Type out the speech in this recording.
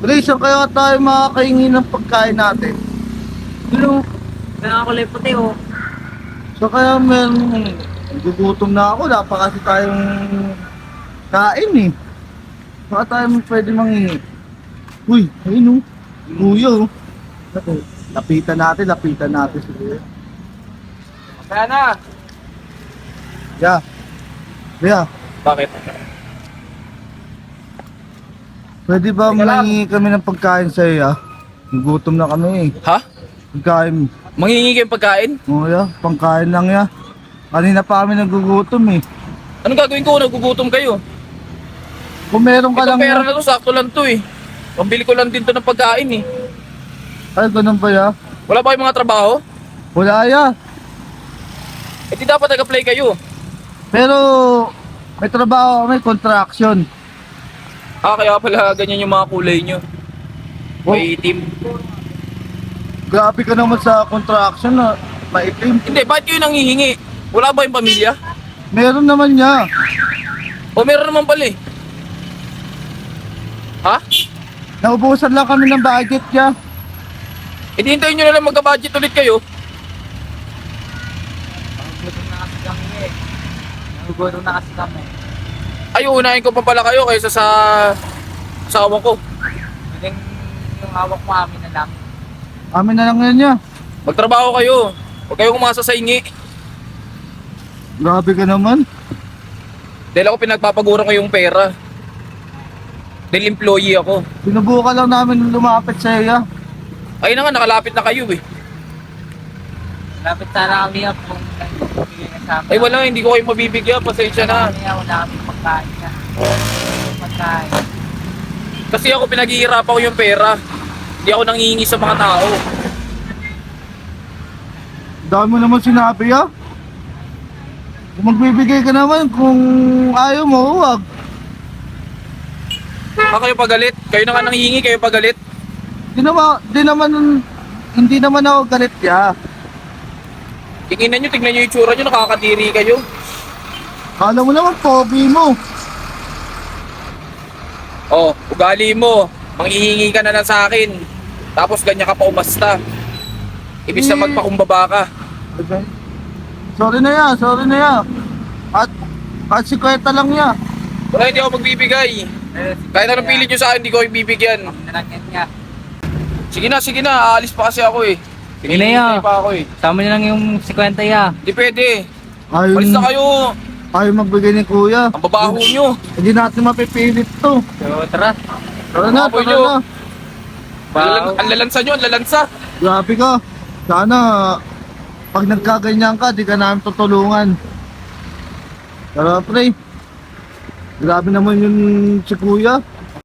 Pre, saan kaya tayo makakahingi ng pagkain natin? Hello, kaya kulay puti oh. So kaya meron, gugutom na ako, dapat kasi tayong kain eh. Baka tayo pwede manghingi. Uy, ayun oh. Kuya oh. Lapitan natin si Kuya. Kaya na. Yeah. Yeah. Bakit? Pwede ba Teka lang. manghingi kami ng pagkain sa iyo? Gugutom na kami eh. Ha? Pagkain. Manghingi kayong pagkain? Oh yeah, pangkain lang ya. Kanina pa kami nagugutom eh. Anong gagawin ko? Nagugutom kayo. Kung meron ka Itong lang pera ya. na to, sakto lang to eh. Pambili ko lang din to ng pagkain eh. Ay, ganun ba ya? Wala ba kayong mga trabaho? Wala ya. Eh di dapat nag-apply kayo. Pero may trabaho kami, contraction. Ah, kaya pala ganyan yung mga kulay nyo. May itim. Grabe ka naman sa contraction na maitim. Hindi, bakit kayo nanghihingi? Wala ba yung pamilya? Meron naman niya. O meron naman pala eh. Ha? Naubusan lang kami ng budget niya. Eh di hintayin nyo na lang magka-budget ulit kayo. Nagugutom na kasi kami eh. Nagugutom na kasi kami. Ay, unahin ko pa pala kayo kaysa sa asawa ko. Pwedeng yung hawak mo amin na lang. Amin na lang yan niya. Magtrabaho kayo. Huwag kayong umasa sa ingi. Grabe ka naman. Dahil ako pinagpapaguran ko yung pera. Dahil employee ako. Sinubukan lang namin lumapit sa iyo. Ayun na nga, nakalapit na kayo eh. Lapit sana kami yan kung nagbibigay na sa amin. Ay wala, hindi ko kayo mabibigyan. Pasensya na. Wala kami pagkain na. Pagkain. Kasi ako pinaghihirapan ko yung pera. Hindi ako nangihingi sa mga tao. Dami mo naman sinabi ya. Kung magbibigay ka naman, kung ayaw mo, huwag. Kayo pagalit. Kayo na nga nanghihingi, kayo pagalit. Hindi naman ako galit ya. Tingnan nyo, tignan nyo yung itsura nyo, nakakadiri kayo. Kala mo naman, pogi mo. Oh, ugali mo. Manghihingi ka na lang sa akin. Tapos ganyan ka pa umasta. Ibig na magpakumbaba ka. Okay. Sorry na ya. At si Kweta lang ya. Wala, hindi ako magbibigay. Kahit anong pilit nyo sa akin, hindi ko kayo bibigyan. Nalagyan niya. Sige na, aalis pa kasi ako eh. Sige na yan. Hinihintay pa ako eh. Sama niyo lang yung 50 ya. Hindi pwede. Ayaw, Alis na kayo. ayaw magbigay ni Kuya. Ang babaho nyo. Hindi natin mapipilit to. So tara. Tara na, Baboy tara nyo. na. Ang lalansa nyo, ang lalansa. Grabe ka. Sana, pag nagkaganyan ka, di ka namin tutulungan. Tara, pre. Grabe naman yung si Kuya.